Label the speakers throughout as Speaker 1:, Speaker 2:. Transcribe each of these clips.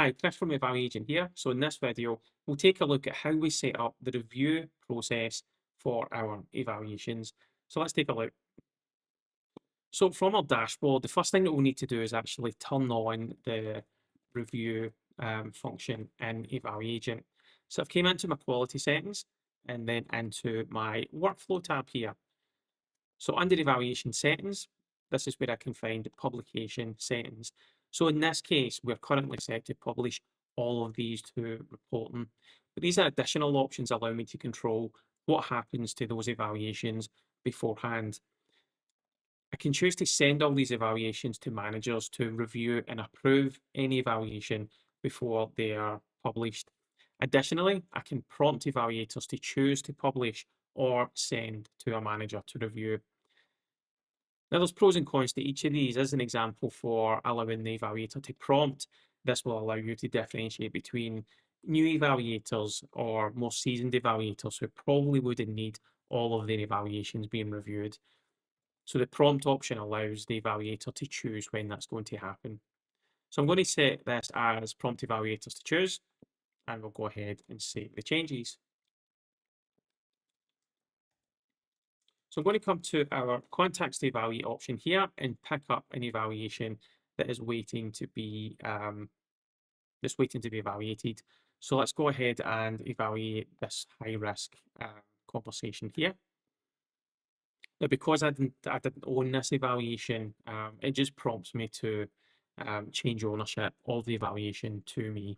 Speaker 1: Hi, Chris from evaluagent here. So in this video, we'll take a look at how we set up the review process for our evaluations. So let's take a look. So from our dashboard, the first thing that we'll need to do is actually turn on the review function in evaluagent. So I've came into my quality settings and then into my workflow tab here. So under evaluation settings, this is where I can find publication settings. So in this case, we're currently set to publish all of these to reporting. But these are additional options allow me to control what happens to those evaluations beforehand. I can choose to send all these evaluations to managers to review and approve any evaluation before they are published. Additionally, I can prompt evaluators to choose to publish or send to a manager to review. Now, there's pros and cons to each of these. As an example for allowing the evaluator to prompt, this will allow you to differentiate between new evaluators or more seasoned evaluators who probably wouldn't need all of their evaluations being reviewed. So the prompt option allows the evaluator to choose when that's going to happen. So I'm going to set this as prompt evaluators to choose, and we'll go ahead and save the changes. So I'm going to come to our contacts to evaluate option here and pick up an evaluation that is waiting to be evaluated. So let's go ahead and evaluate this high risk conversation here. Now, because I didn't own this evaluation, it just prompts me to change ownership of the evaluation to me.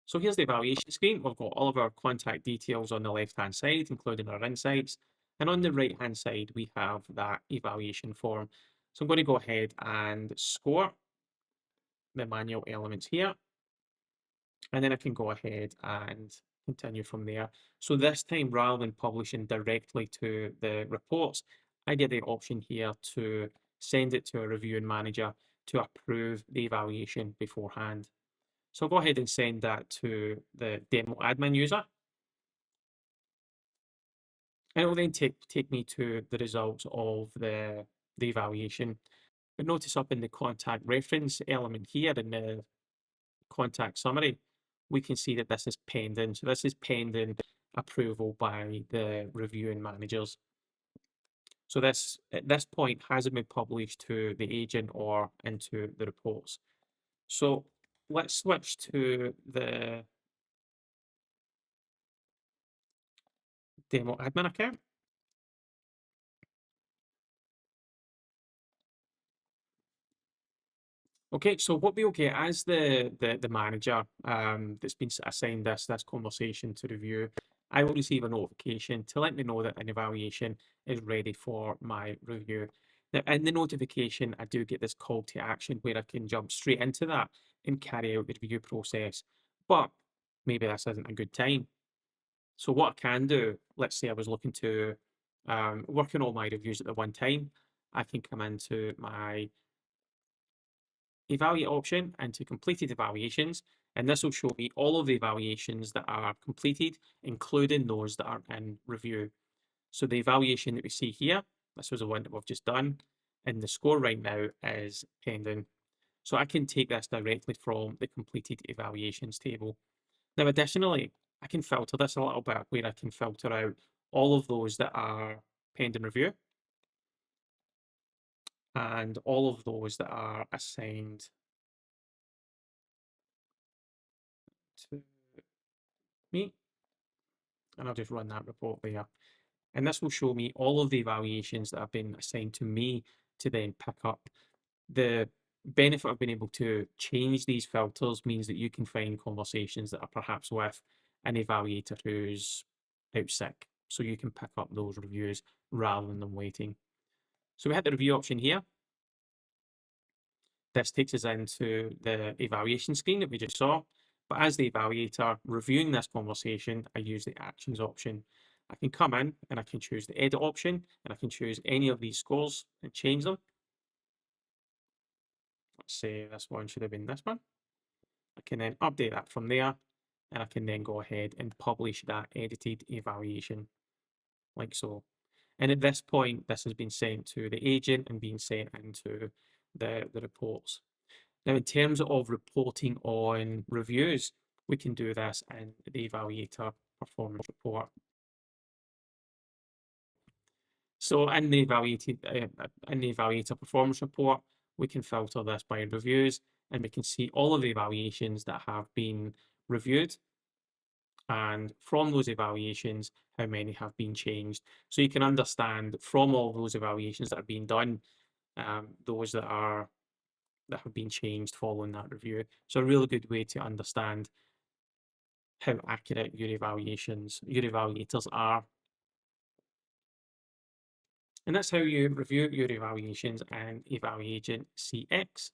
Speaker 1: So here's the evaluation screen. We've got all of our contact details on the left-hand side, including our insights. And on the right-hand side, we have that evaluation form. So I'm going to go ahead and score the manual elements here. And then I can go ahead and continue from there. So this time, rather than publishing directly to the reports, I get the option here to send it to a reviewing manager to approve the evaluation beforehand. So I'll go ahead and send that to the demo admin user. And it will then take me to the results of the evaluation. But notice up in the contact reference element here in the contact summary, we can see that this is pending. So this is pending approval by the reviewing managers. So this, at this point, hasn't been published to the agent or into the reports. So let's switch to the demo admin account. Okay, so what we'll get as the manager that's been assigned this conversation to review, I will receive a notification to let me know that an evaluation is ready for my review. Now, in the notification, I do get this call to action where I can jump straight into that and carry out the review process. But maybe this isn't a good time. So what I can do, let's say I was looking to work on all my reviews at the one time, I can come into my evaluate option into completed evaluations, and this will show me all of the evaluations that are completed, including those that are in review. So the evaluation that we see here, this was the one that we've just done, and the score right now is pending. So I can take this directly from the completed evaluations table. Now, additionally, I can filter this a little bit where I can filter out all of those that are pending review and all of those that are assigned to me. And I'll just run that report there. And this will show me all of the evaluations that have been assigned to me to then pick up. The benefit of being able to change these filters means that you can find conversations that are perhaps with an evaluator who's out sick. So you can pick up those reviews rather than them waiting. So we hit the review option here. This takes us into the evaluation screen that we just saw. But as the evaluator reviewing this conversation, I use the actions option. I can come in and I can choose the edit option and I can choose any of these scores and change them. Let's say this one should have been this one. I can then update that from there and I can then go ahead and publish that edited evaluation like so. And at this point, this has been sent to the agent and being sent into the reports. Now, in terms of reporting on reviews, we can do this in the evaluator performance report. So in the evaluator performance report, we can filter this by reviews, and we can see all of the evaluations that have been reviewed, and from those evaluations, how many have been changed. So you can understand from all those evaluations that are being done, those that have been changed following that review. So a really good way to understand how accurate your evaluators are. And that's how you review your evaluations in evaluagent CX.